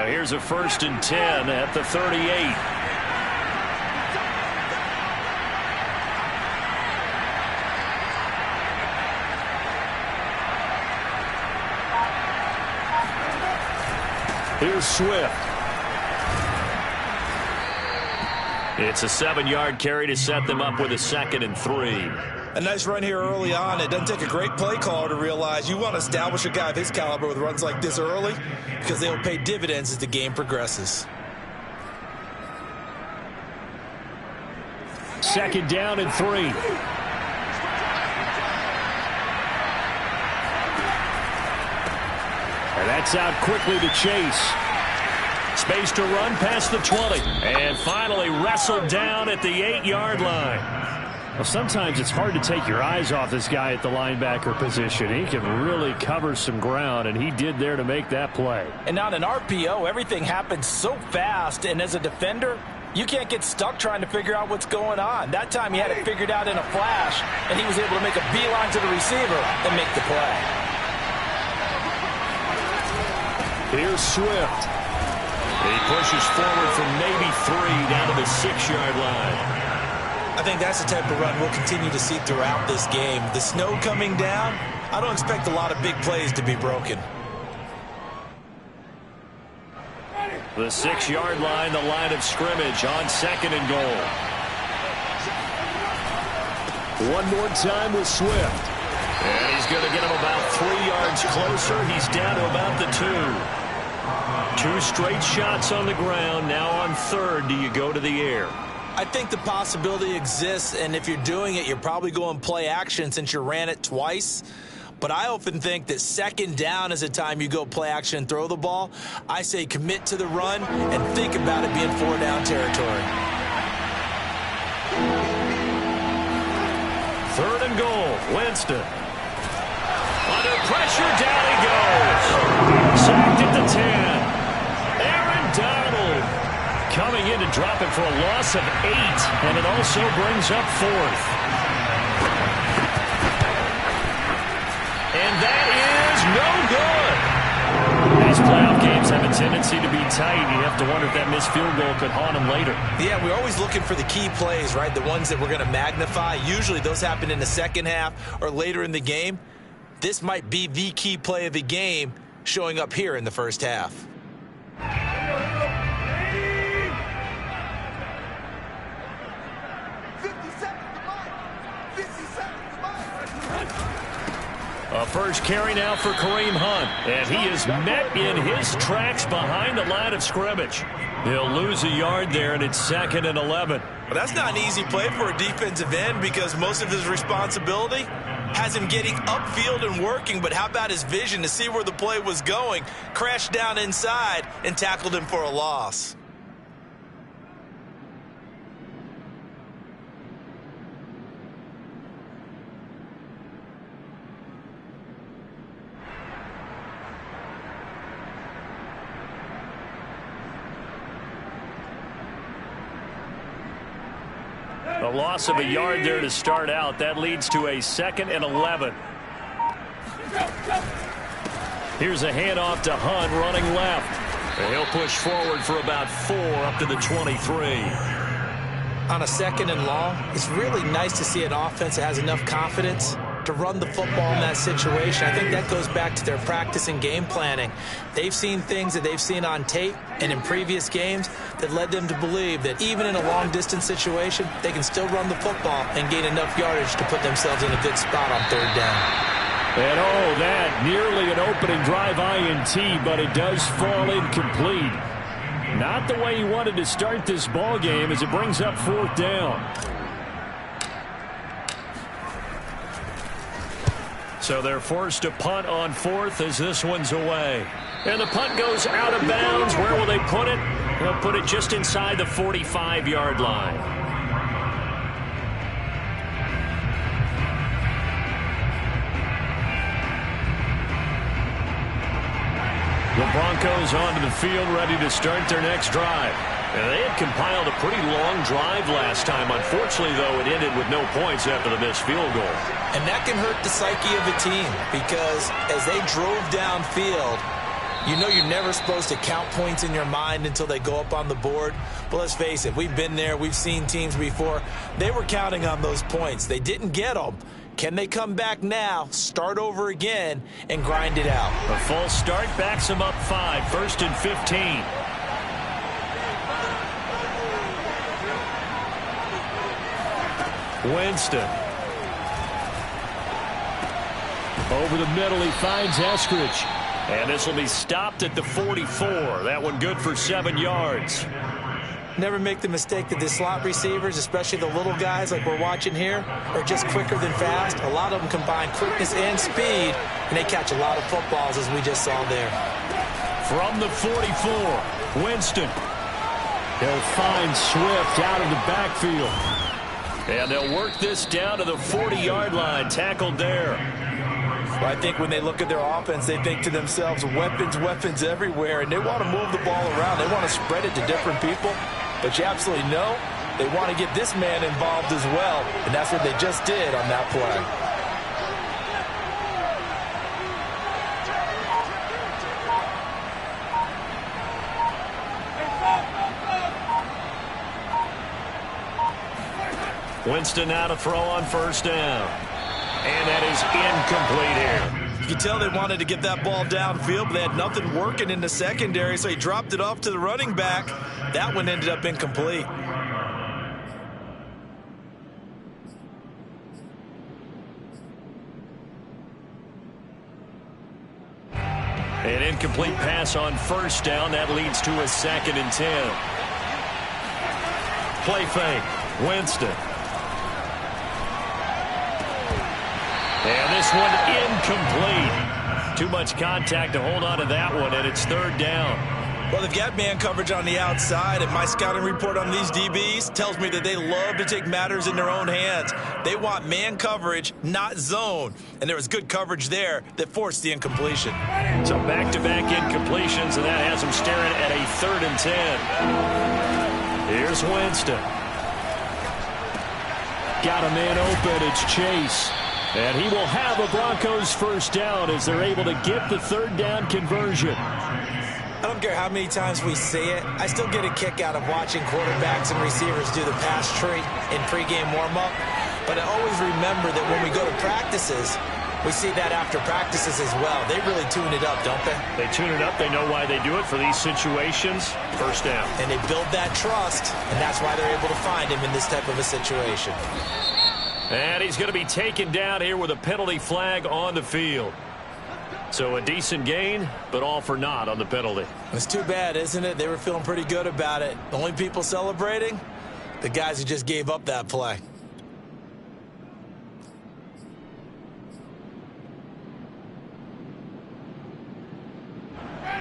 Here's a 1st and 10 at the 38. Here's Swift. It's a 7-yard carry to set them up with a 2nd and 3. A nice run here early on. It doesn't take a great play caller to realize you want to establish a guy of his caliber with runs like this early because they'll pay dividends as the game progresses. 2nd down and 3. And that's out quickly to Chase. Space to run past the 20. And finally wrestled down at the 8-yard line. Well, sometimes it's hard to take your eyes off this guy at the linebacker position. He can really cover some ground, and he did there to make that play. And on an RPO, everything happens so fast, and as a defender, you can't get stuck trying to figure out what's going on. That time he had it figured out in a flash, and he was able to make a beeline to the receiver and make the play. Here's Swift. He pushes forward from maybe 3 down to the 6-yard line. I think that's the type of run we'll continue to see throughout this game. The snow coming down, I don't expect a lot of big plays to be broken. The 6-yard line, the line of scrimmage on 2nd and goal. One more time with Swift. And he's going to get him about 3 yards closer. He's down to about the 2. 2 straight shots on the ground. Now on 3rd, do you go to the air? I think the possibility exists, and if you're doing it, you're probably going play action since you ran it twice. But I often think that 2nd down is the time you go play action and throw the ball. I say commit to the run and think about it being 4-down territory. 3rd and goal, Winston. Under pressure, down he goes. Sacked at the 10. Aaron Donald coming in to drop it for a loss of 8, and it also brings up 4th. And that is no good. These playoff games have a tendency to be tight. You have to wonder if that missed field goal could haunt them later. Yeah, we're always looking for the key plays, right? The ones that we're going to magnify. Usually those happen in the second half or later in the game. This might be the key play of the game showing up here in the first half. A first carry now for Kareem Hunt, and he is met in his tracks behind the line of scrimmage. He'll lose a yard there, and it's 2nd and 11. Well, that's not an easy play for a defensive end because most of his responsibility has him getting upfield and working, but how about his vision to see where the play was going, crashed down inside, and tackled him for a loss. A loss of a yard there to start out. That leads to a 2nd and 11. Here's a handoff to Hunt running left. And he'll push forward for about 4 up to the 23. On a 2nd and long, it's really nice to see an offense that has enough confidence to run the football in that situation. I think that goes back to their practice and game planning. They've seen things that they've seen on tape and in previous games that led them to believe that even in a long-distance situation, they can still run the football and gain enough yardage to put themselves in a good spot on 3rd down. And oh, that nearly an opening drive INT, but it does fall incomplete. Not the way he wanted to start this ball game as it brings up 4th down. So they're forced to punt on 4th as this one's away. And the punt goes out of bounds. Where will they put it? They'll put it just inside the 45-yard line. The Broncos onto the field ready to start their next drive. And they had compiled a pretty long drive last time. Unfortunately, though, it ended with no points after the missed field goal. And that can hurt the psyche of a team because as they drove downfield, You know you're never supposed to count points in your mind until they go up on the board. But let's face it, we've been there. We've seen teams before. They were counting on those points. They didn't get them. Can they come back now, start over again, and grind it out? A false start backs them up 5, 1st and 15. Winston. Over the middle, he finds Eskridge. And this will be stopped at the 44. That one good for 7 yards. Never make the mistake that the slot receivers, especially the little guys like we're watching here, are just quicker than fast. A lot of them combine quickness and speed, and they catch a lot of footballs, as we just saw there. From the 44, Winston. He'll find Swift out of the backfield. And they'll work this down to the 40-yard line, tackled there. Well, I think when they look at their offense, they think to themselves, weapons, weapons everywhere, and they want to move the ball around. They want to spread it to different people. But you absolutely know they want to get this man involved as well, and that's what they just did on that play. Winston now to throw on 1st down. And that is incomplete here. You can tell they wanted to get that ball downfield, but they had nothing working in the secondary, so he dropped it off to the running back. That one ended up incomplete. An incomplete pass on 1st down. That leads to a 2nd and 10. Play fake. Winston. And this one incomplete. Too much contact to hold on to that one, and it's 3rd down. Well, they've got man coverage on the outside, and my scouting report on these DBs tells me that they love to take matters in their own hands. They want man coverage, not zone. And there was good coverage there that forced the incompletion. So back-to-back incompletions, and that has them staring at a 3rd and 10. Here's Winston. Got a man open. It's Chase. And he will have a Broncos 1st down as they're able to get the 3rd down conversion. I don't care how many times we see it. I still get a kick out of watching quarterbacks and receivers do the pass tree in pregame warm-up. But I always remember that when we go to practices, we see that after practices as well. They really tune it up, don't they? They tune it up. They know why they do it for these situations. 1st down. And they build that trust, and that's why they're able to find him in this type of a situation. And he's going to be taken down here with a penalty flag on the field. So a decent gain, but all for naught on the penalty. It's too bad, isn't it? They were feeling pretty good about it. The only people celebrating, the guys who just gave up that play.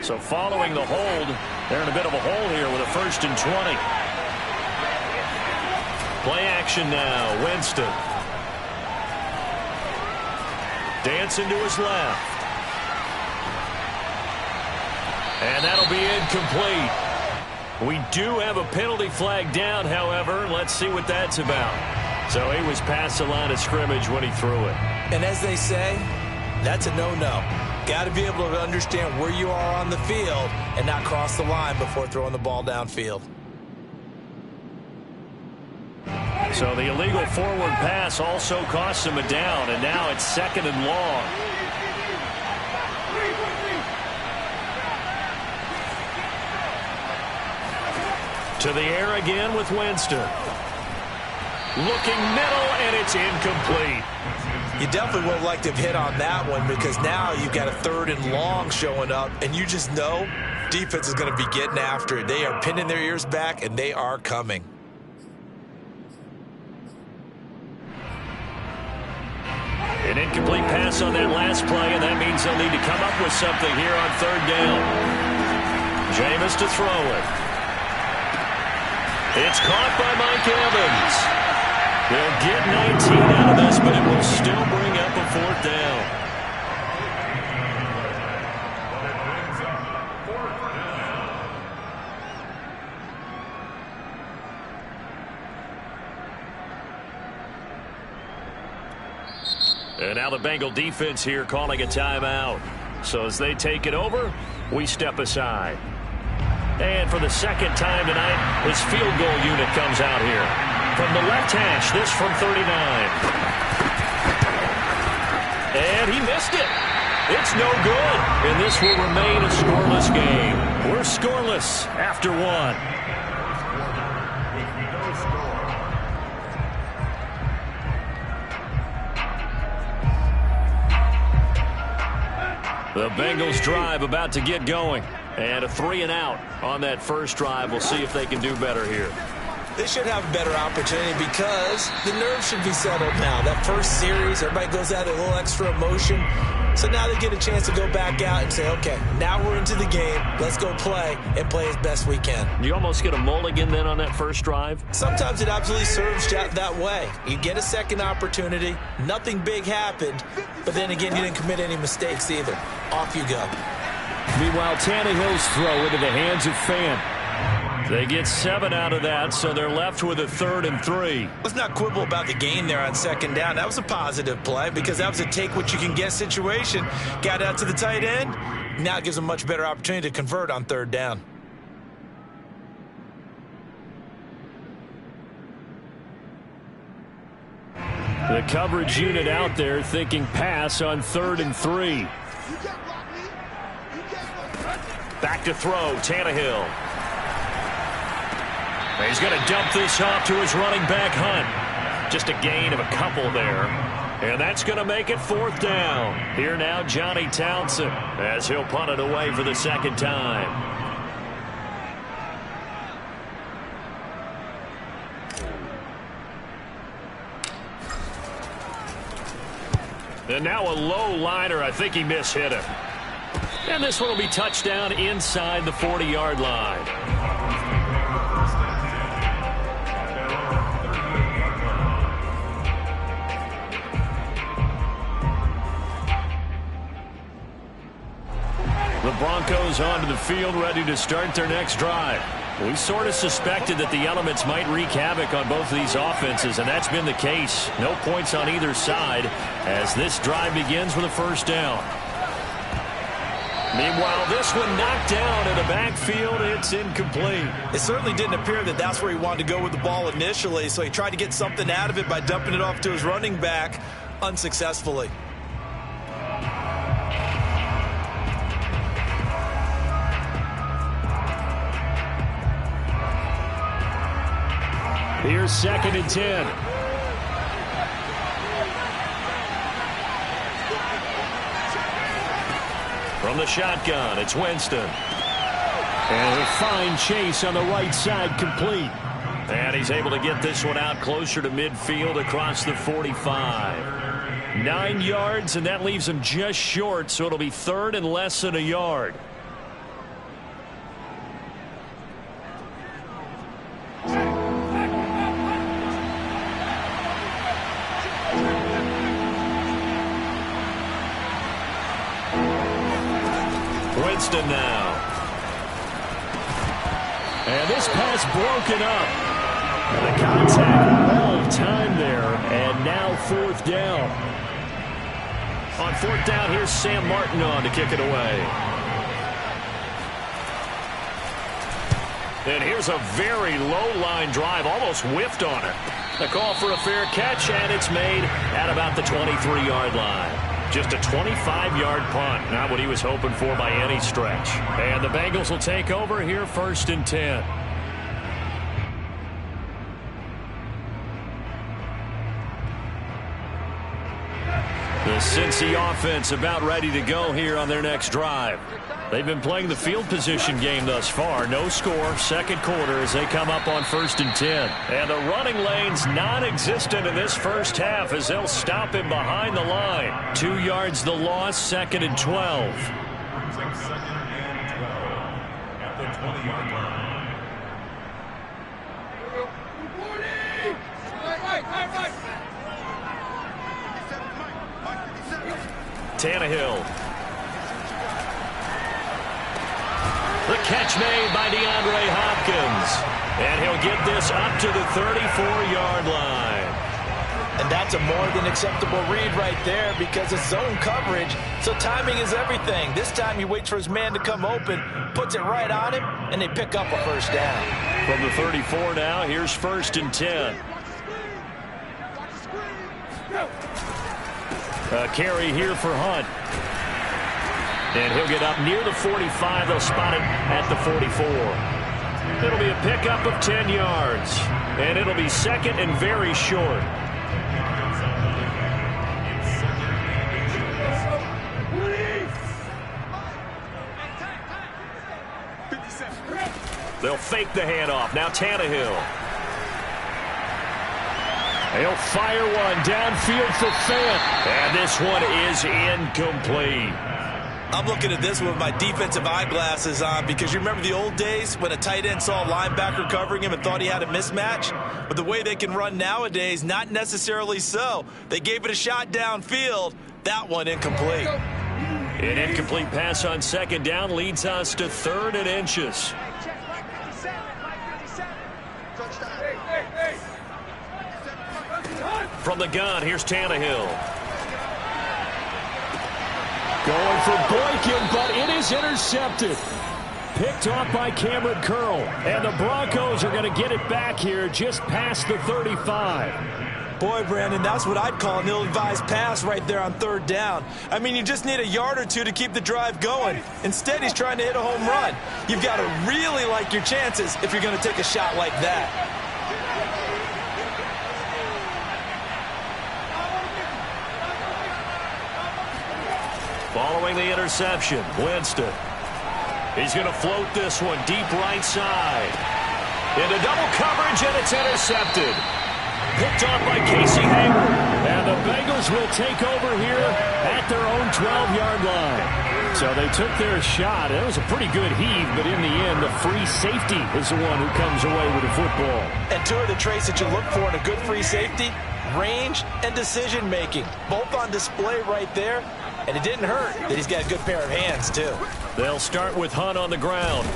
So following the hold, they're in a bit of a hole here with a 1st and 20. Play action now, Winston. Dancing to his left. And that'll be incomplete. We do have a penalty flag down, however. Let's see what that's about. So he was past the line of scrimmage when he threw it. And as they say, that's a no-no. Got to be able to understand where you are on the field and not cross the line before throwing the ball downfield. So the illegal forward pass also costs him a down, and now it's 2nd and long. To the air again with Winston. Looking middle, and it's incomplete. You definitely would have liked to have hit on that one because now you've got a 3rd and long showing up, and you just know defense is going to be getting after it. They are pinning their ears back, and they are coming. An incomplete pass on that last play, and that means they'll need to come up with something here on 3rd down. Jameis to throw it. It's caught by Mike Evans. They'll get 19 out of this, but it will still bring up a 4th down. And now the Bengal defense here calling a timeout. So as they take it over, we step aside. And for the second time tonight, his field goal unit comes out here. From the left hash, this from 39. And he missed it. It's no good. And this will remain a scoreless game. We're scoreless after one. The Bengals drive about to get going. And a 3-and-out on that first drive. We'll see if they can do better here. They should have a better opportunity because the nerves should be settled now. That first series, everybody goes out with a little extra emotion. So now they get a chance to go back out and say, okay, now we're into the game. Let's go play and play as best we can. You almost get a mulligan then on that first drive? Sometimes it absolutely serves that way. You get a second opportunity. Nothing big happened. But then again, you didn't commit any mistakes either. Off you go. Meanwhile, Tannehill's throw into the hands of Fan. They get 7 out of that, so they're left with a 3rd and 3. Let's not quibble about the gain there on second down. That was a positive play because that was a take-what-you-can-get situation. Got out to the tight end. Now it gives them a much better opportunity to convert on 3rd down. The coverage unit out there thinking pass on 3rd and 3. Back to throw, Tannehill. He's going to dump this off to his running back, Hunt. Just a gain of a couple there. And that's going to make it 4th down. Here now, Johnny Townsend, as he'll punt it away for the second time. And now a low liner. I think he mishit him. And this one will be touchdown inside the 40-yard line. The Broncos onto the field, ready to start their next drive. We sort of suspected that the elements might wreak havoc on both of these offenses, and that's been the case. No points on either side as this drive begins with a 1st down. Meanwhile, this one knocked down in the backfield. It's incomplete. It certainly didn't appear that that's where he wanted to go with the ball initially, so he tried to get something out of it by dumping it off to his running back unsuccessfully. Here's 2nd and 10. From the shotgun, it's Winston. And a fine chase on the right side, complete. And he's able to get this one out closer to midfield across the 45. 9 yards, and that leaves him just short, so it'll be 3rd and less than a yard. Winston now. And this pass broken up. The contact all time there, and now 4th down. On 4th down, here's Sam Martin on to kick it away. And here's a very low-line drive, almost whiffed on it. The call for a fair catch, and it's made at about the 23-yard line. Just a 25-yard punt, not what he was hoping for by any stretch. And the Bengals will take over here 1st and 10. The Cincy offense about ready to go here on their next drive. They've been playing the field position game thus far. No score, second quarter as they come up on 1st and 10. And the running lane's non-existent in this first half as they'll stop him behind the line. 2 yards the loss, 2nd and 12. At the 20-yard line. Tannehill. The catch made by DeAndre Hopkins. And he'll get this up to the 34-yard line. And that's a more than acceptable read right there because it's zone coverage, so timing is everything. This time he waits for his man to come open, puts it right on him, and they pick up a first down. From the 34 now, here's 1st and 10. A carry here for Hunt. And he'll get up near the 45. They'll spot it at the 44. It'll be a pickup of 10 yards. And it'll be second and very short. They'll fake the handoff. Now Tannehill. He'll fire one downfield for Fant. And this one is incomplete. I'm looking at this with my defensive eyeglasses on because you remember the old days when a tight end saw a linebacker covering him and thought he had a mismatch? But the way they can run nowadays, not necessarily so. They gave it a shot downfield. That one incomplete. An incomplete pass on 2nd down leads us to 3rd and inches. From the gun, here's Tannehill. Going for Boykin, but it is intercepted. Picked off by Cameron Curl. And the Broncos are going to get it back here just past the 35. Boy, Brandon, that's what I'd call an ill-advised pass right there on 3rd down. I mean, you just need a yard or two to keep the drive going. Instead, he's trying to hit a home run. You've got to really like your chances if you're going to take a shot like that. Following the interception, Winston. He's going to float this one deep right side. Into double coverage, and it's intercepted. Picked off by Casey Hayward. And the Bengals will take over here at their own 12-yard line. So they took their shot. It was a pretty good heave, but in the end, the free safety is the one who comes away with the football. And two of the traits that you look for in a good free safety, range and decision-making. Both on display right there. And it didn't hurt that he's got a good pair of hands, too. They'll start with Hunt on the ground.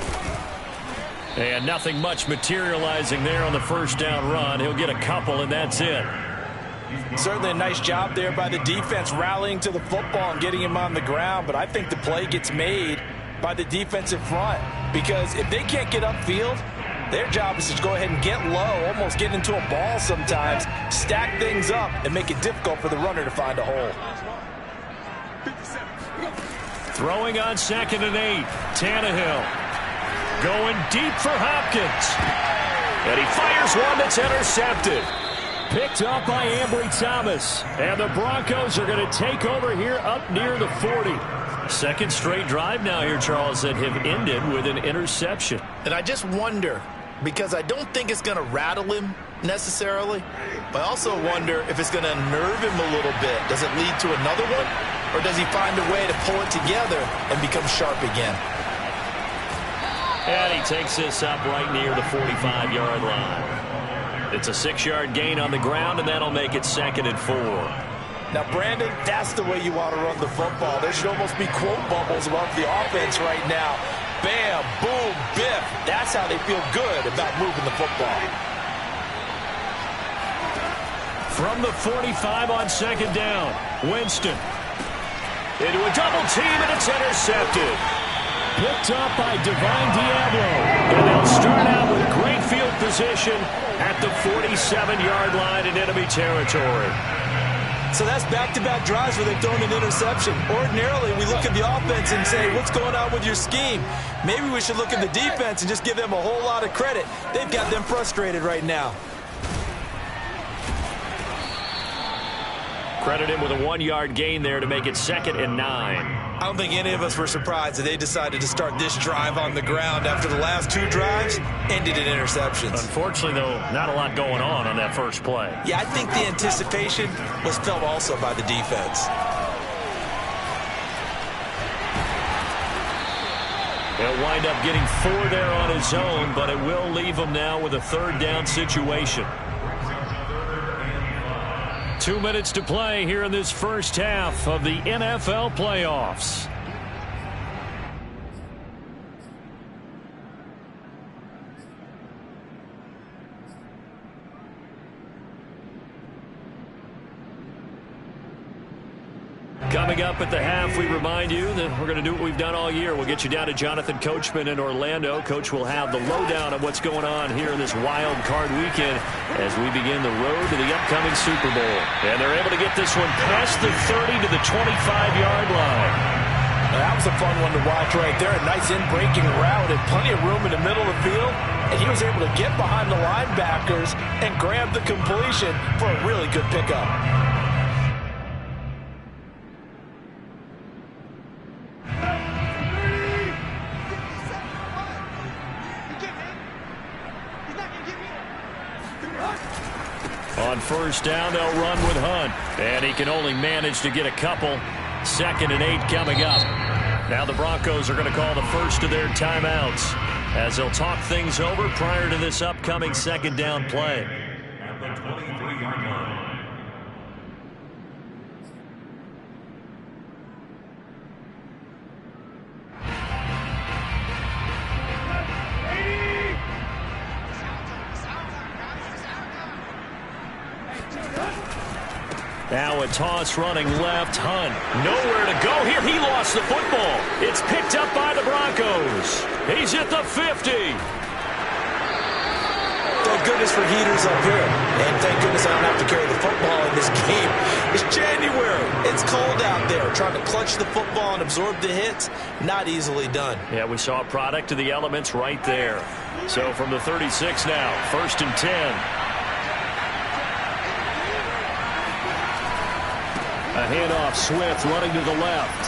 And nothing much materializing there on the 1st down run. He'll get a couple, and that's it. Certainly a nice job there by the defense rallying to the football and getting him on the ground. But I think the play gets made by the defensive front. Because if they can't get upfield, their job is to go ahead and get low, almost get into a ball sometimes, stack things up, and make it difficult for the runner to find a hole. Throwing on 2nd and 8. Tannehill going deep for Hopkins. And he fires one that's intercepted. Picked up by Ambry Thomas. And the Broncos are going to take over here up near the 40. Second straight drive now here, Charles, that have ended with an interception. And I just wonder, because I don't think it's going to rattle him necessarily, but I also wonder if it's going to unnerve him a little bit. Does it lead to another one? Or does he find a way to pull it together and become sharp again? And he takes this up right near the 45-yard line. It's a 6-yard gain on the ground, and that'll make it 2nd and 4. Now, Brandon, that's the way you want to run the football. There should almost be quote bubbles above the offense right now. Bam, boom, biff. That's how they feel good about moving the football. From the 45 on 2nd down, Winston. Into a double team, and it's intercepted. Picked up by Divine Diablo. And they'll start out with great field position at the 47-yard line in enemy territory. So that's back-to-back drives where they've thrown an interception. Ordinarily, we look at the offense and say, what's going on with your scheme? Maybe we should look at the defense and just give them a whole lot of credit. They've got them frustrated right now. Credit him with a 1-yard gain there to make it 2nd and 9. I don't think any of us were surprised that they decided to start this drive on the ground after the last 2 drives ended in interceptions. Unfortunately, though, not a lot going on that first play. Yeah, I think the anticipation was felt also by the defense. He'll wind up getting 4 there on his own, but it will leave him now with a 3rd down situation. 2 minutes to play here in this first half of the NFL playoffs. Coming up at the half, we remind you that we're going to do what we've done all year. We'll get you down to Jonathan Coachman in Orlando. Coach will have the lowdown of what's going on here in this wild card weekend as we begin the road to the upcoming Super Bowl. And they're able to get this one past the 30 to the 25-yard line. That was a fun one to watch right there. A nice in-breaking route and plenty of room in the middle of the field. And he was able to get behind the linebackers and grab the completion for a really good pickup. On first down, they'll run with Hunt. And he can only manage to get a couple. 2nd and 8 coming up. Now the Broncos are going to call the first of their timeouts as they'll talk things over prior to this upcoming 2nd down play. At the 23-yard line. Now a toss running left. Hunt nowhere to go here. He lost the football. It's picked up by the Broncos. He's at the 50. Thank goodness for heaters up here. And thank goodness I don't have to carry the football in this game. It's January. It's cold out there. Trying to clutch the football and absorb the hits, not easily done. Yeah, we saw a product of the elements right there. So from the 36 now, 1st and 10. A handoff, Swift running to the left.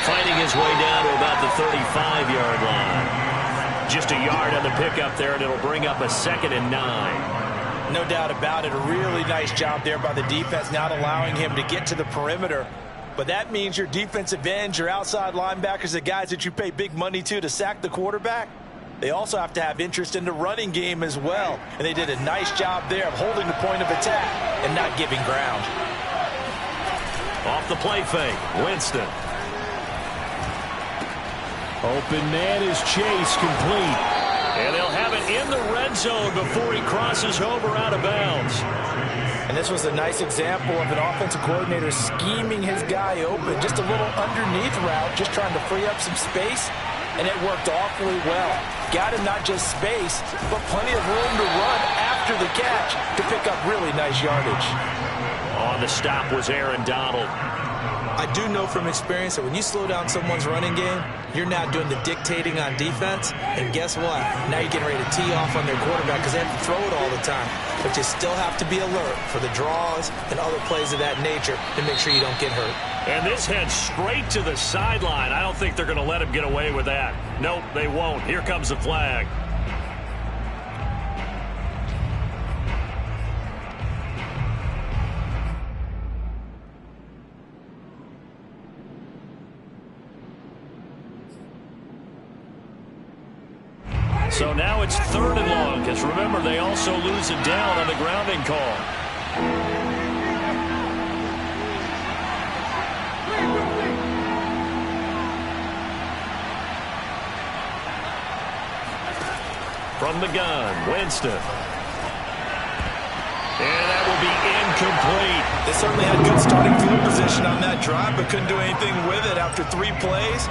Fighting his way down to about the 35-yard line. Just a yard on the pickup there, and it'll bring up a 2nd and 9. No doubt about it. A really nice job there by the defense, not allowing him to get to the perimeter. But that means your defensive ends, your outside linebackers, the guys that you pay big money to sack the quarterback, they also have to have interest in the running game as well. And they did a nice job there of holding the point of attack and not giving ground. Off the play fake, Winston. Open man is Chase, complete. And they'll have it in the red zone before he crosses over out of bounds. And this was a nice example of an offensive coordinator scheming his guy open. Just a little underneath route, just trying to free up some space. And it worked awfully well. Got him not just space, but plenty of room to run after the catch to pick up really nice yardage. On the stop was Aaron Donald. I do know from experience that when you slow down someone's running game, you're now doing the dictating on defense. And guess what? Now you're getting ready to tee off on their quarterback because they have to throw it all the time. But you still have to be alert for the draws and other plays of that nature to make sure you don't get hurt. And this heads straight to the sideline. I don't think they're going to let him get away with that. Nope, they won't. Here comes the flag. So now it's 3rd and long, because remember, they also lose it down on the grounding call. From the gun, Winston. And that will be incomplete. They certainly had good starting field position on that drive, but couldn't do anything with it after 3 plays.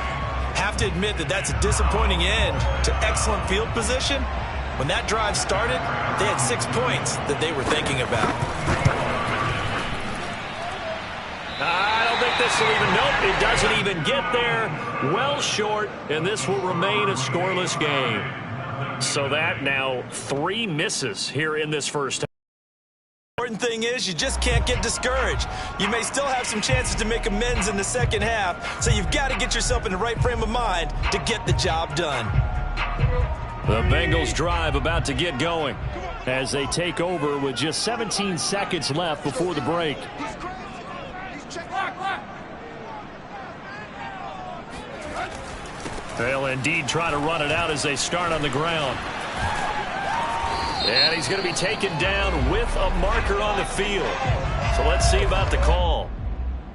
Have to admit that that's a disappointing end to excellent field position. When that drive started, they had 6 points that they were thinking about. I don't think this will even, nope, it doesn't even get there. Well short, and this will remain a scoreless game. So that now 3 misses here in this first half. Important thing is you just can't get discouraged. You may still have some chances to make amends in the second half, so you've got to get yourself in the right frame of mind to get the job done. The Bengals drive about to get going as they take over with just 17 seconds left before the break. They'll indeed try to run it out as they start on the ground. And he's going to be taken down with a marker on the field. So let's see about the call.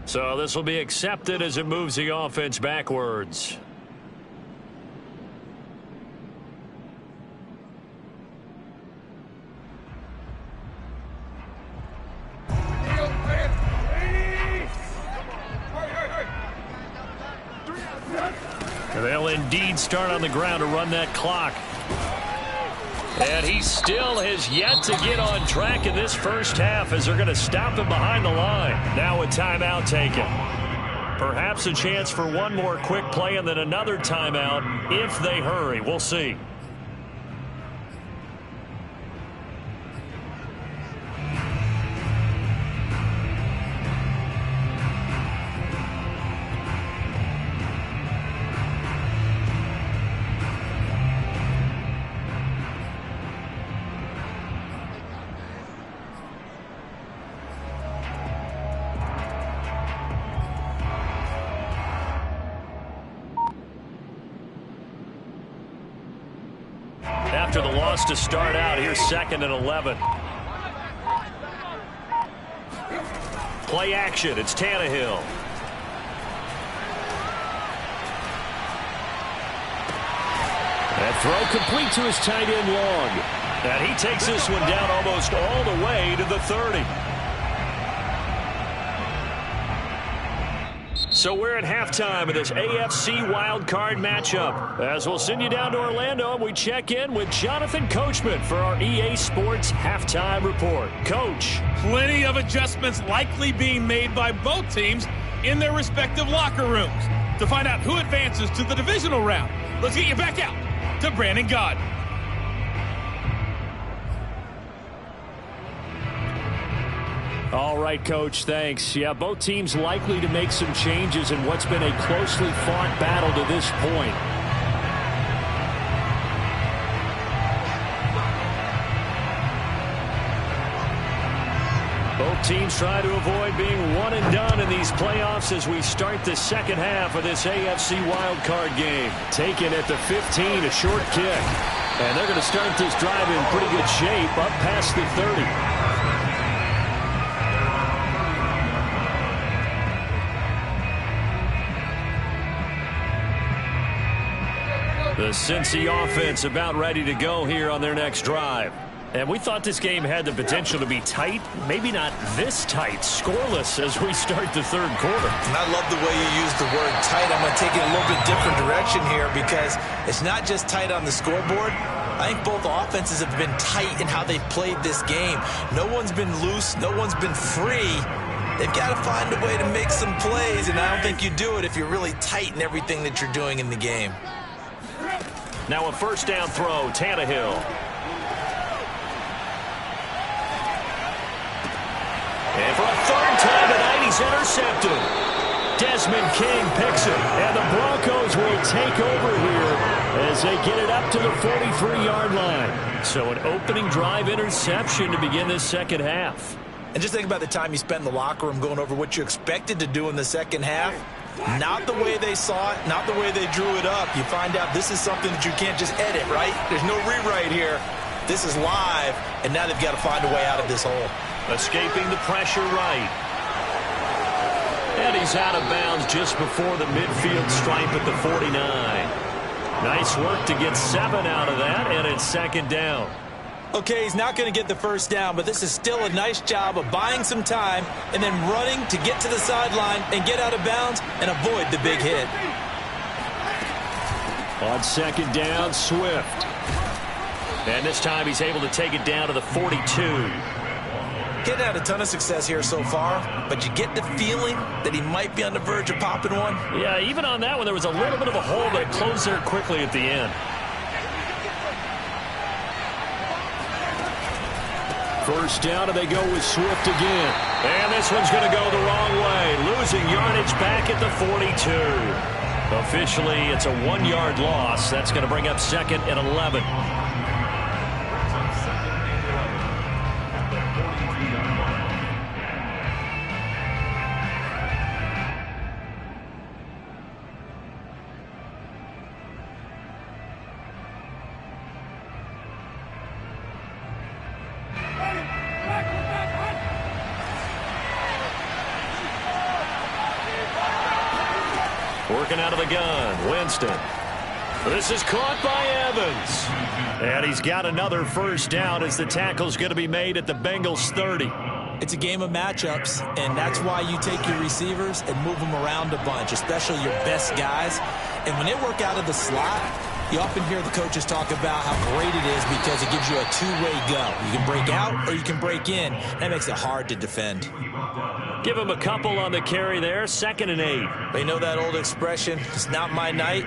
So this will be accepted as it moves the offense backwards. will indeed start on the ground to run that clock. And he still has yet to get on track in this first half as they're going to stop him behind the line. Now a timeout taken. Perhaps a chance for one more quick play and then another timeout if they hurry. We'll see. After the loss to start out, here's 2nd and 11. Play action. It's Tannehill. That throw complete to his tight end Long. And he takes this one down almost all the way to the 30. So we're at halftime of this AFC wildcard matchup. As we'll send you down to Orlando, and we check in with Jonathan Coachman for our EA Sports Halftime Report. Coach. Plenty of adjustments likely being made by both teams in their respective locker rooms. To find out who advances to the divisional round, let's get you back out to Brandon Gaudin. All right, Coach, thanks. Yeah, both teams likely to make some changes in what's been a closely fought battle to this point. Both teams try to avoid being one and done in these playoffs as we start the second half of this AFC wildcard game. Taken at the 15, a short kick. And they're going to start this drive in pretty good shape up past the 30. The Cincy offense about ready to go here on their next drive. And we thought this game had the potential to be tight, maybe not this tight, scoreless as we start the third quarter. And I love the way you use the word tight. I'm going to take it a little bit different direction here because it's not just tight on the scoreboard. I think both offenses have been tight in how they've played this game. No one's been loose. No one's been free. They've got to find a way to make some plays, and I don't think you do it if you're really tight in everything that you're doing in the game. Now a first down throw, Tannehill. And for a third time tonight, he's intercepted. Desmond King picks it, and the Broncos will take over here as they get it up to the 43-yard line. So an opening drive interception to begin this second half. And just think about the time you spent in the locker room going over what you expected to do in the second half. Not the way they saw it, not the way they drew it up. You find out this is something that you can't just edit, right? There's no rewrite here. This is live, and now they've got to find a way out of this hole. Escaping the pressure right. And he's out of bounds just before the midfield stripe at the 49. Nice work to get 7 out of that, and it's second down. Okay, he's not going to get the first down, but this is still a nice job of buying some time and then running to get to the sideline and get out of bounds and avoid the big hit. On second down, Swift. And this time he's able to take it down to the 42. Getting had a ton of success here so far, but you get the feeling that he might be on the verge of popping one. Yeah, even on that one, there was a little bit of a hole, but it closed there quickly at the end. First down, and they go with Swift again. And this one's going to go the wrong way, losing yardage back at the 42. Officially, it's a 1-yard loss. That's going to bring up 2nd and 11. Working out of the gun, Winston. This is caught by Evans. And he's got another first down as the tackle's going to be made at the Bengals 30. It's a game of matchups, and that's why you take your receivers and move them around a bunch, especially your best guys. And when they work out of the slot, you often hear the coaches talk about how great it is because it gives you a two-way go. You can break out or you can break in. That makes it hard to defend. Give him a couple on the carry there, 2nd and 8. They know that old expression, it's not my night.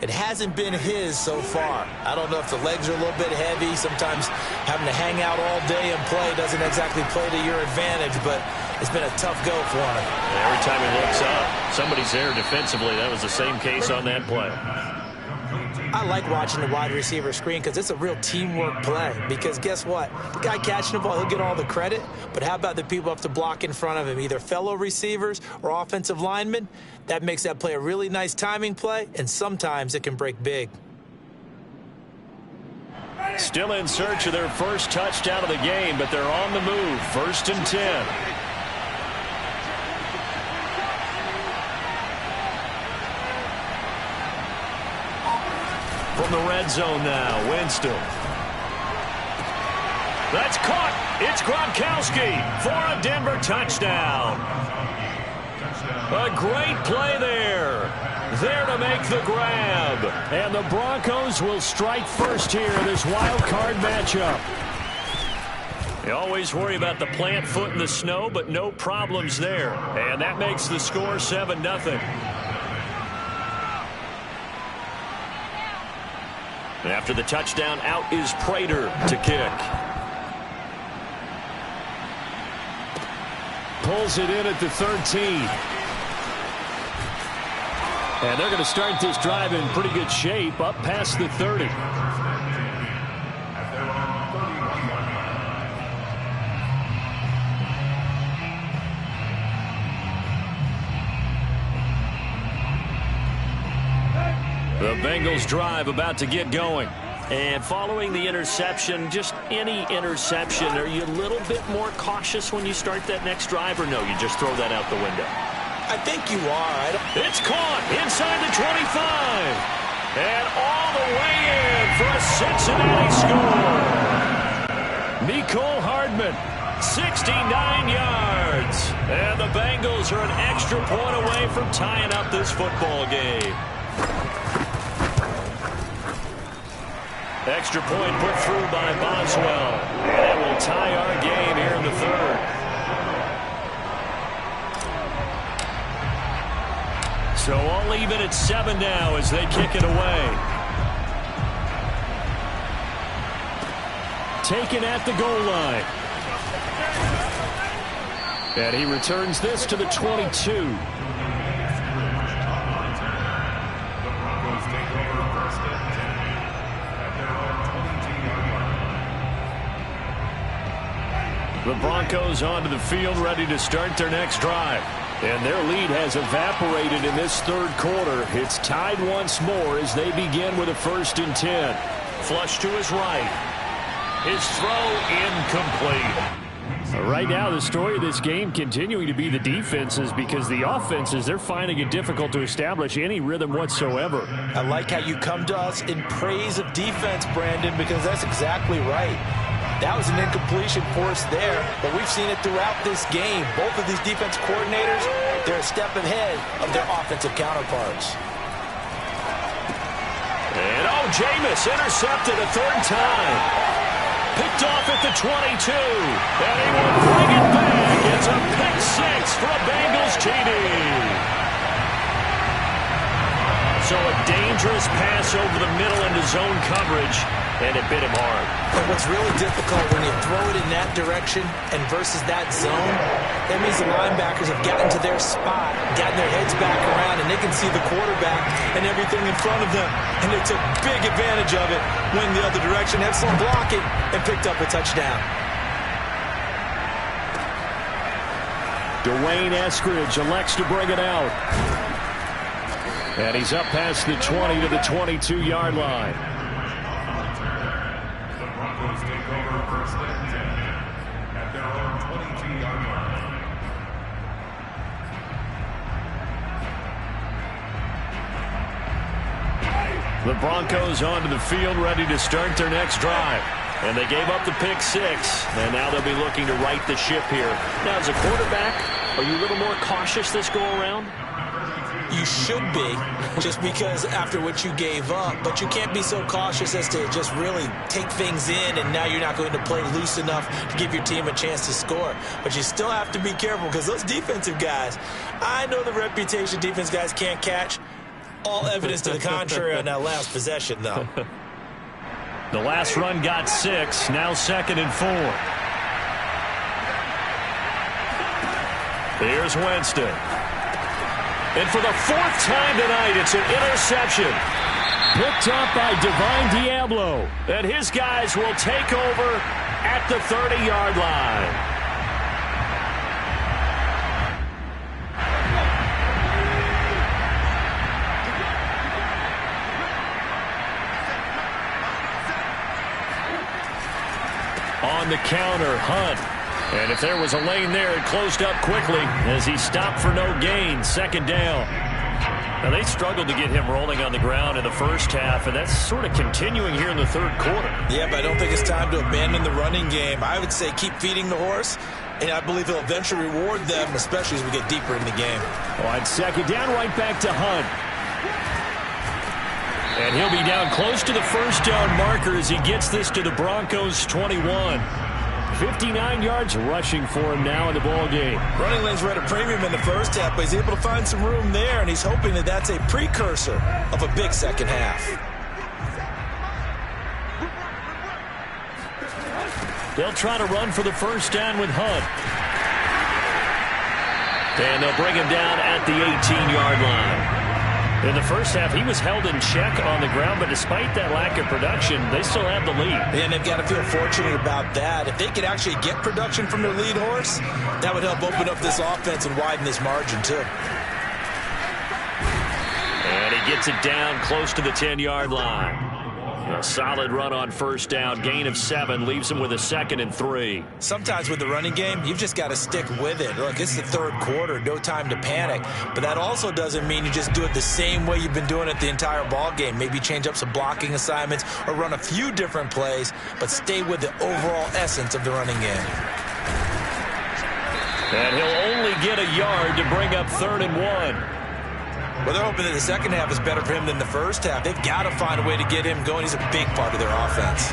It hasn't been his so far. I don't know if the legs are a little bit heavy. Sometimes having to hang out all day and play doesn't exactly play to your advantage, but it's been a tough go for him. Every time he looks up, somebody's there defensively. That was the same case on that play. I like watching the wide receiver screen because it's a real teamwork play. Because guess what? The guy catching the ball, he'll get all the credit. But how about the people up to block in front of him, either fellow receivers or offensive linemen? That makes that play a really nice timing play, and sometimes it can break big. Still in search of their first touchdown of the game, but they're on the move. 1st and 10. From the red zone now, Winston. That's caught. It's Gronkowski for a Denver touchdown. A great play there. There to make the grab. And the Broncos will strike first here in this wild card matchup. You always worry about the plant foot in the snow, but no problems there. And that makes the score 7-0. After the touchdown, out is Prater to kick. Pulls it in at the 13. And they're going to start this drive in pretty good shape, up past the 30. The Bengals drive about to get going. And following the interception, just any interception, are you a little bit more cautious when you start that next drive, or no, you just throw that out the window? I think you are. It's caught inside the 25. And all the way in for a Cincinnati score. Mecole Hardman, 69 yards. And the Bengals are an extra point away from tying up this football game. Extra point put through by Boswell. And it will tie our game here in the 3rd. So all even at 7 now as they kick it away. Taken at the goal line. And he returns this to the 22. The Broncos onto the field, ready to start their next drive. And their lead has evaporated in this 3rd quarter. It's tied once more as they begin with a 1st and 10. Flush to his right. His throw incomplete. Right now, the story of this game continuing to be the defenses, because the offenses, they're finding it difficult to establish any rhythm whatsoever. I like how you come to us in praise of defense, Brandon, because that's exactly right. That was an incompletion forced there, but we've seen it throughout this game. Both of these defense coordinators, they're a step ahead of their offensive counterparts. And Jameis intercepted a 3rd time. Picked off at the 22. And he will bring it back. It's a pick 6 for a Bengals TD. So a dangerous pass over the middle into zone coverage, and it bit him hard. And what's really difficult when you throw it in that direction and versus that zone, that means the linebackers have gotten to their spot, gotten their heads back around, and they can see the quarterback and everything in front of them. And they took big advantage of it, went the other direction, had some blocking, and picked up a touchdown. Dwayne Eskridge elects to bring it out. And he's up past the 20 to the 22-yard line. The Broncos take over 1st and 10 at their own 22-yard line. The Broncos onto the field, ready to start their next drive. And they gave up the pick 6, and now they'll be looking to right the ship here. Now, as a quarterback, are you a little more cautious this go-around? You should be, just because after what you gave up. But you can't be so cautious as to just really take things in, and now you're not going to play loose enough to give your team a chance to score. But you still have to be careful, because those defensive guys, I know the reputation defense guys can't catch. All evidence to the contrary on that last possession, though. The last run got 6, now 2nd and 4. Here's Winston. And for the 4th time tonight, it's an interception. Picked up by Divine Diablo. And his guys will take over at the 30-yard line. On the counter, Hunt. And if there was a lane there, it closed up quickly as he stopped for no gain. 2nd down. Now, they struggled to get him rolling on the ground in the first half, and that's sort of continuing here in the 3rd quarter. Yeah, but I don't think it's time to abandon the running game. I would say keep feeding the horse, and I believe he'll eventually reward them, especially as we get deeper in the game. On 2nd down, right back to Hunt. And he'll be down close to the 1st down marker as he gets this to the Broncos' 21. 59 yards rushing for him now in the ball game. Running lanes were at a premium in the first half, but he's able to find some room there, and he's hoping that that's a precursor of a big second half. They'll try to run for the 1st down with Hunt. And they'll bring him down at the 18-yard line. In the first half, he was held in check on the ground, but despite that lack of production, they still have the lead. And they've got to feel fortunate about that. If they could actually get production from their lead horse, that would help open up this offense and widen this margin, too. And he gets it down close to the 10-yard line. A solid run on 1st down. Gain of 7 leaves him with a 2nd and 3. Sometimes with the running game, you've just got to stick with it. Look, it's the 3rd quarter. No time to panic. But that also doesn't mean you just do it the same way you've been doing it the entire ball game. Maybe change up some blocking assignments or run a few different plays, but stay with the overall essence of the running game. And he'll only get a yard to bring up 3rd and 1. Well, they're hoping that the second half is better for him than the first half. They've got to find a way to get him going. He's a big part of their offense.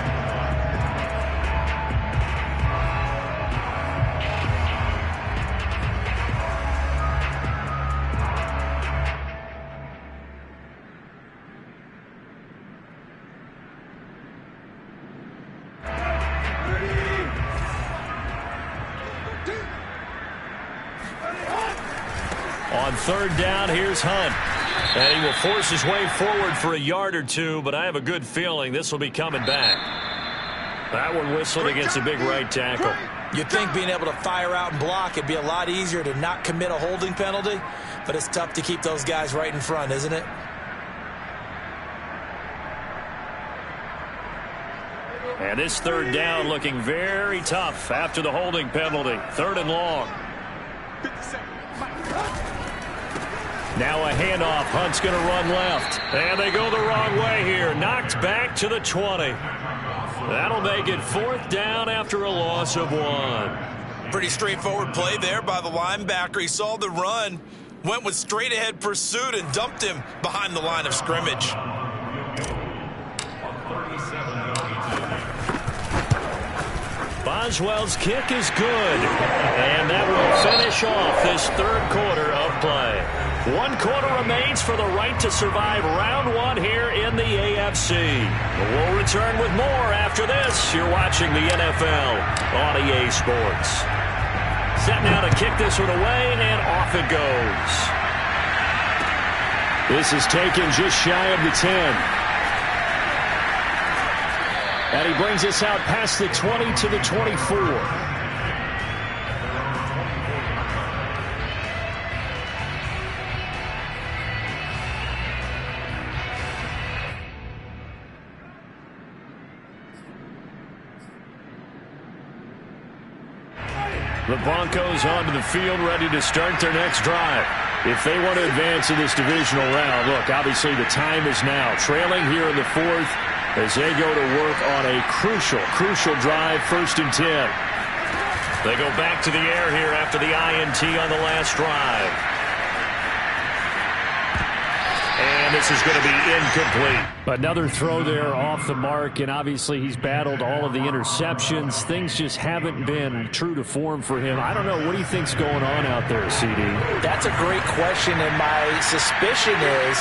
On 3rd down, here's Hunt. And he will force his way forward for a yard or 2, but I have a good feeling this will be coming back. That one whistled against a big right tackle. You'd think being able to fire out and block, it'd be a lot easier to not commit a holding penalty, but it's tough to keep those guys right in front, isn't it? And this 3rd down looking very tough after the holding penalty. 3rd and long. Now a handoff. Hunt's going to run left. And they go the wrong way here. Knocked back to the 20. That'll make it 4th down after a loss of 1. Pretty straightforward play there by the linebacker. He saw the run, went with straight-ahead pursuit, and dumped him behind the line of scrimmage. Boswell's kick is good. And that will finish off this 3rd quarter of play. 1 quarter remains for the right to survive round 1 here in the AFC. We'll return with more after this. You're watching the NFL on EA Sports. Set now to kick this one away, and off it goes. This is taken just shy of the 10. And he brings us out past the 20 to the 24. The Broncos onto the field, ready to start their next drive. If they want to advance in this divisional round, look, obviously the time is now. Trailing here in the 4th as they go to work on a crucial drive, 1st and 10. They go back to the air here after the INT on the last drive. And this is going to be incomplete. Another throw there off the mark, and obviously he's battled all of the interceptions. Things just haven't been true to form for him. I don't know. What do you think's going on out there, CD? That's a great question, and my suspicion is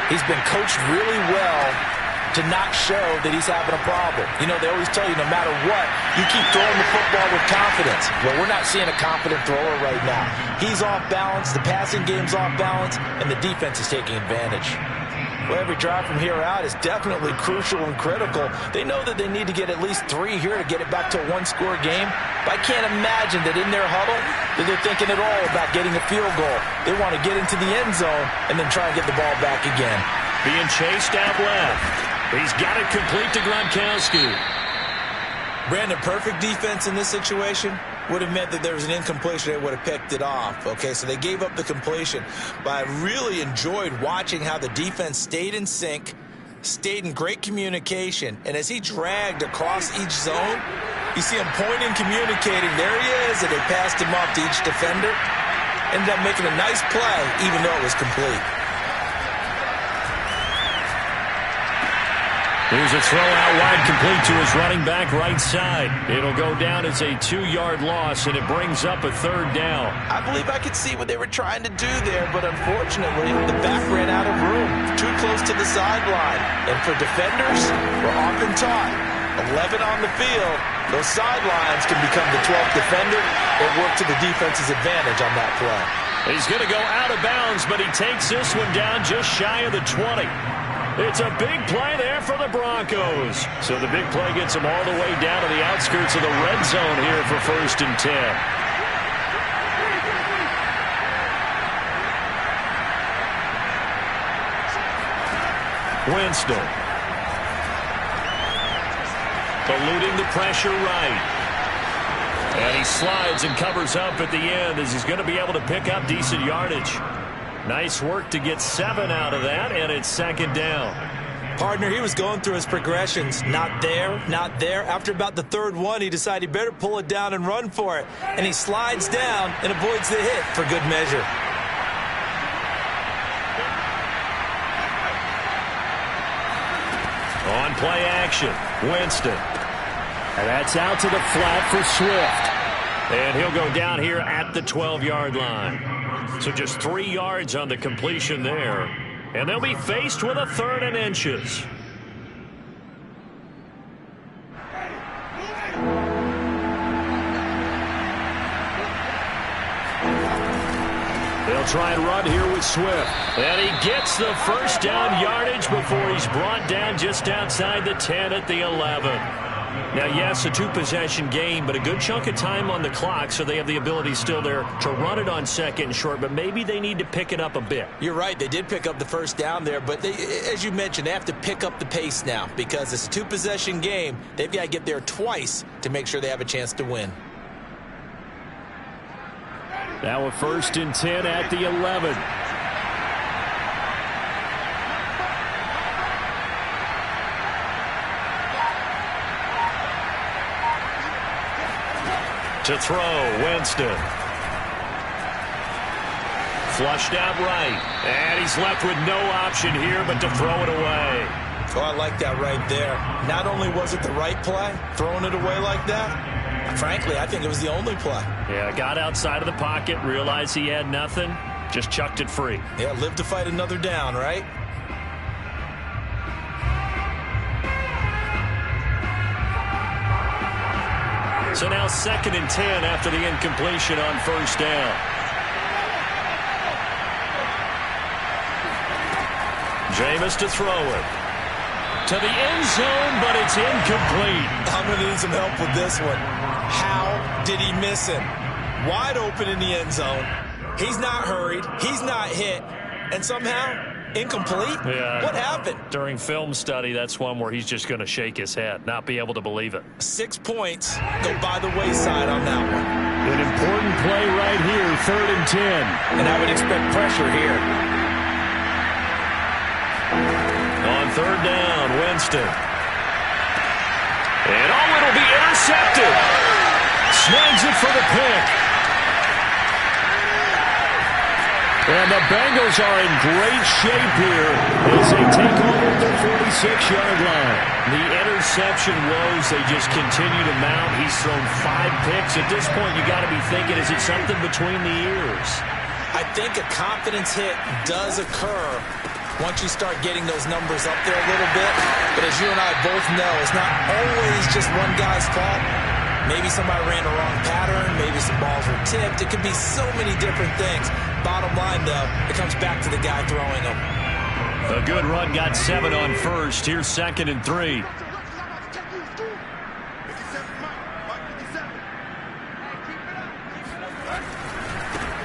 he's been coached really well to not show that he's having a problem. You know, they always tell you no matter what, you keep throwing the football with confidence. Well, we're not seeing a confident thrower right now. He's off balance, the passing game's off balance, and the defense is taking advantage. Well, every drive from here out is definitely crucial and critical. They know that they need to get at least 3 here to get it back to a one-score game. But I can't imagine that in their huddle that they're thinking at all about getting a field goal. They want to get into the end zone and then try and get the ball back again. Being chased out left. He's got it complete to Gronkowski. Brandon, perfect defense in this situation would have meant that there was an incompletion. They would have picked it off. Okay, so they gave up the completion. But I really enjoyed watching how the defense stayed in sync, stayed in great communication. And as he dragged across each zone, you see him pointing, communicating. There he is, and they passed him off to each defender. Ended up making a nice play, even though it was complete. Here's a throw out wide complete to his running back right side. It'll go down as a 2-yard loss, and it brings up a 3rd down. I believe I could see what they were trying to do there, but unfortunately, the back ran out of room. Too close to the sideline. And for defenders, we're often taught, 11 on the field, those sidelines can become the 12th defender or work to the defense's advantage on that play. He's going to go out of bounds, but he takes this one down just shy of the 20. It's a big play there for the Broncos. So the big play gets them all the way down to the outskirts of the red zone here for 1st and 10. Winston. Eluding the pressure right. And he slides and covers up at the end as he's going to be able to pick up decent yardage. Nice work to get 7 out of that, and it's 2nd down. Partner, he was going through his progressions. Not there, not there. After about the 3rd one, he decided he better pull it down and run for it. And he slides down and avoids the hit for good measure. On play action, Winston. And that's out to the flat for Swift. And he'll go down here at the 12-yard line. So just 3 yards on the completion there. And they'll be faced with a 3rd and inches. They'll try and run here with Swift. And he gets the 1st down yardage before he's brought down just outside the 10 at the 11. Now, yes, a 2-possession game, but a good chunk of time on the clock, so they have the ability still there to run it on 2nd and short, but maybe they need to pick it up a bit. You're right. They did pick up the 1st down there, but they, as you mentioned, they have to pick up the pace now because it's a 2-possession game. They've got to get there twice to make sure they have a chance to win. Now a 1st and 10 at the 11. To throw, Winston. Flushed out right. And he's left with no option here but to throw it away. Oh, I like that right there. Not only was it the right play, throwing it away like that, frankly, I think it was the only play. Yeah, got outside of the pocket, realized he had nothing, just chucked it free. Yeah, live to fight another down, right? So now 2nd and 10 after the incompletion on 1st down. Jameis to throw it. To the end zone, but it's incomplete. I'm going to need some help with this one. How did he miss him? Wide open in the end zone. He's not hurried. He's not hit. And somehow, incomplete? Yeah. What happened? During film study, that's one where he's just going to shake his head, not be able to believe it. 6 points go by the wayside on that one. An important play right here, 3rd and 10. And I would expect pressure here. On 3rd down, Winston. And it'll be intercepted. Snags it for the pick. And the Bengals are in great shape here as they take over at their 46-yard line. The interception woes, they just continue to mount. He's thrown 5 picks. At this point, you got to be thinking, is it something between the ears? I think a confidence hit does occur once you start getting those numbers up there a little bit. But as you and I both know, it's not always just one guy's fault. Maybe somebody ran the wrong pattern. Maybe some balls were tipped. It could be so many different things. Bottom line, though, it comes back to the guy throwing them. A good run got 7 on first. Here's 2nd and 3.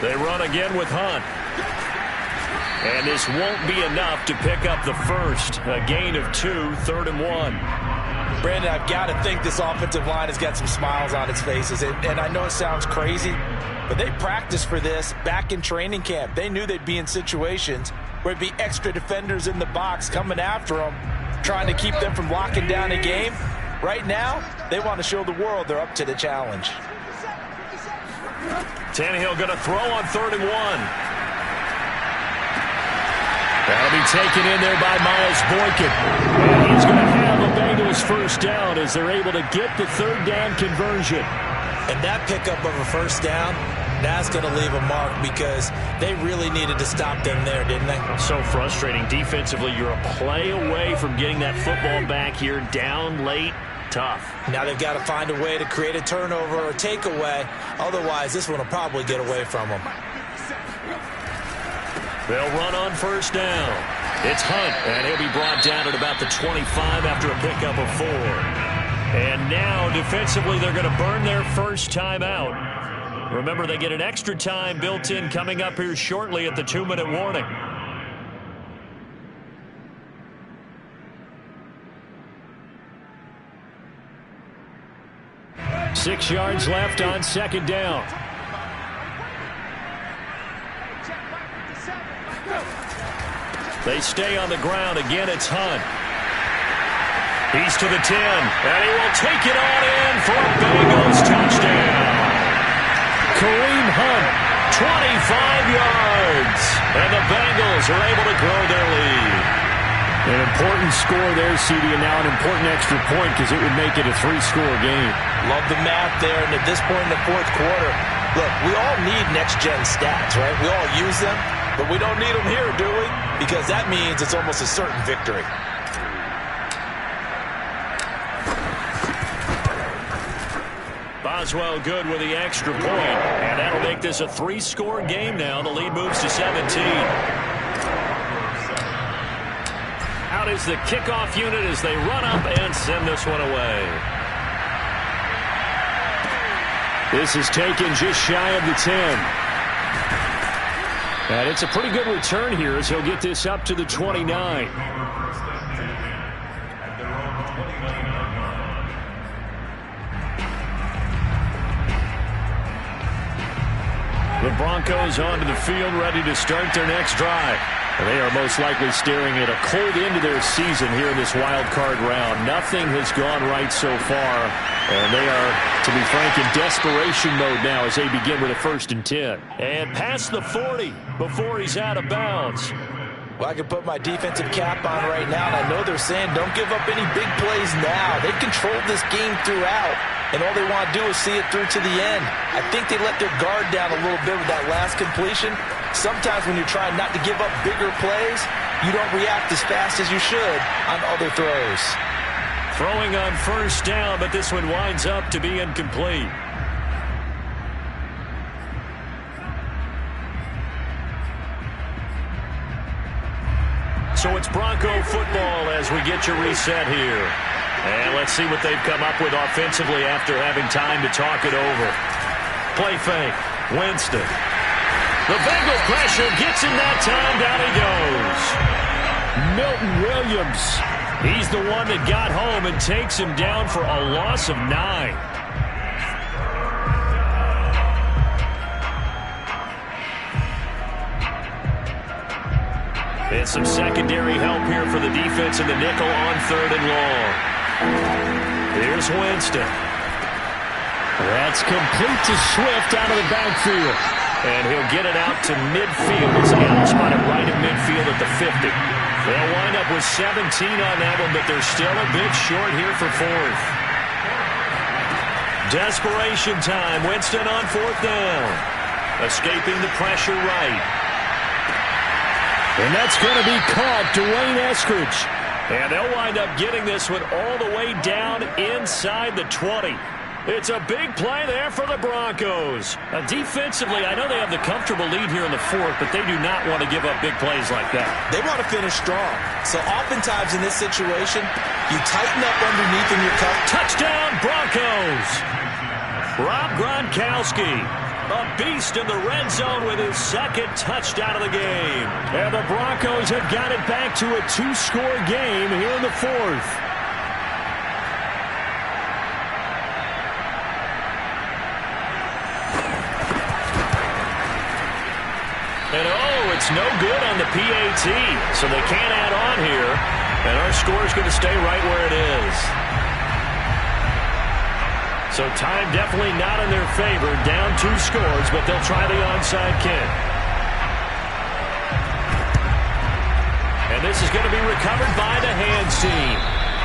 They run again with Hunt. And this won't be enough to pick up the first. A gain of 2, 3rd and 1. Brandon, I've got to think this offensive line has got some smiles on its faces. And I know it sounds crazy, but they practiced for this back in training camp. They knew they'd be in situations where it'd be extra defenders in the box coming after them, trying to keep them from locking down a game. Right now, they want to show the world they're up to the challenge. Tannehill going to throw on 3rd and 1. That'll be taken in there by Miles Boykin. And he's going to have a Bengals first down as they're able to get the 3rd down conversion. And that pickup of a first down, that's going to leave a mark because they really needed to stop them there, didn't they? So frustrating. Defensively, you're a play away from getting that football back here down late. Tough. Now they've got to find a way to create a turnover or takeaway. Otherwise, this one will probably get away from them. They'll run on first down. It's Hunt, and he'll be brought down at about the 25 after a pickup of 4. And now, defensively, they're going to burn their first time out. Remember, they get an extra time built in coming up here shortly at the 2-minute warning. 6 yards left on 2nd down. They stay on the ground. Again, it's Hunt. He's to the 10, and he will take it on in for a Bengals touchdown. Kareem Hunt, 25 yards, and the Bengals are able to grow their lead. An important score there, CD, and now an important extra point because it would make it a 3-score game. Love the math there, and at this point in the 4th quarter, look, we all need next-gen stats, right? We all use them, but we don't need them here, do we? Because that means it's almost a certain victory. Boswell good with the extra point, and that'll make this a 3-score game now. The lead moves to 17. Out is the kickoff unit as they run up and send this one away. This is taken just shy of the 10. And it's a pretty good return here as he'll get this up to the 29. The Broncos onto the field, ready to start their next drive. And they are most likely staring at a cold end to their season here in this wild card round. Nothing has gone right so far, and they are, to be frank, in desperation mode now as they begin with a 1st and 10. And past the 40 before he's out of bounds. Well, I can put my defensive cap on right now, and I know they're saying don't give up any big plays now. They've controlled this game throughout, and all they want to do is see it through to the end. I think they let their guard down a little bit with that last completion. Sometimes when you're trying not to give up bigger plays, you don't react as fast as you should on other throws. Throwing on first down, but this one winds up to be incomplete. So it's Bronco football as we get you reset here. And let's see what they've come up with offensively after having time to talk it over. Play fake. Winston. The Bengal pressure gets him that time. Down he goes. Milton Williams. He's the one that got home and takes him down for a loss of 9. And some secondary help here for the defense in the nickel on 3rd and long. Here's Winston. That's complete to Swift out of the backfield. And he'll get it out to midfield. Looks like he'll spot it right at midfield at the 50. They'll wind up with 17 on that one, but they're still a bit short here for fourth. Desperation time. Winston on fourth down. Escaping the pressure right. And that's going to be caught. Dwayne Eskridge. And they'll wind up getting this one all the way down inside the 20. It's a big play there for the Broncos. Defensively, I know they have the comfortable lead here in the fourth, but they do not want to give up big plays like that. They want to finish strong. So oftentimes in this situation, you tighten up underneath in your cup. Touchdown, Broncos! Rob Gronkowski, a beast in the red zone with his second touchdown of the game. And the Broncos have got it back to a two-score game here in the fourth. And it's no good on the PAT, so they can't add on here. And our score is going to stay right where it is. So time definitely not in their favor. Down 2 scores, but they'll try the onside kick. And this is going to be recovered by the hands team.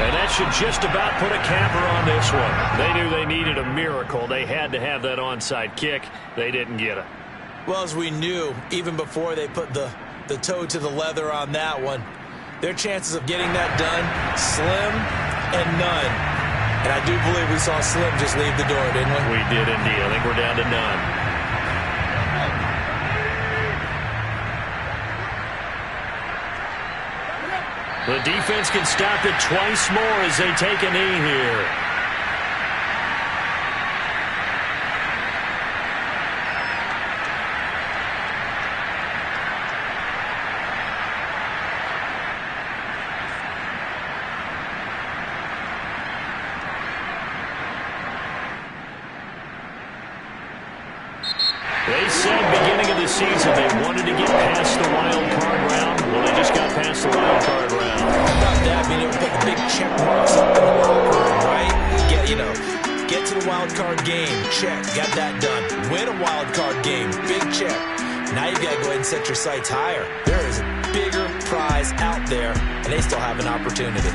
And that should just about put a capper on this one. They knew they needed a miracle. They had to have that onside kick. They didn't get it. Well, as we knew, even before they put the toe to the leather on that one, their chances of getting that done, slim and none. And I do believe we saw Slim just leave the door, didn't we? We did indeed. I think we're down to none. The defense can stop it twice more as they take a knee here. They said beginning of the season they wanted to get past the wild card round. Well, they just got past the wild card round. How about that? Being able to put the big check marks up in the locker room, right? Get to the wild card game. Check. Got that done. Win a wild card game. Big check. Now you've got to go ahead and set your sights higher. There is a bigger prize out there, and they still have an opportunity.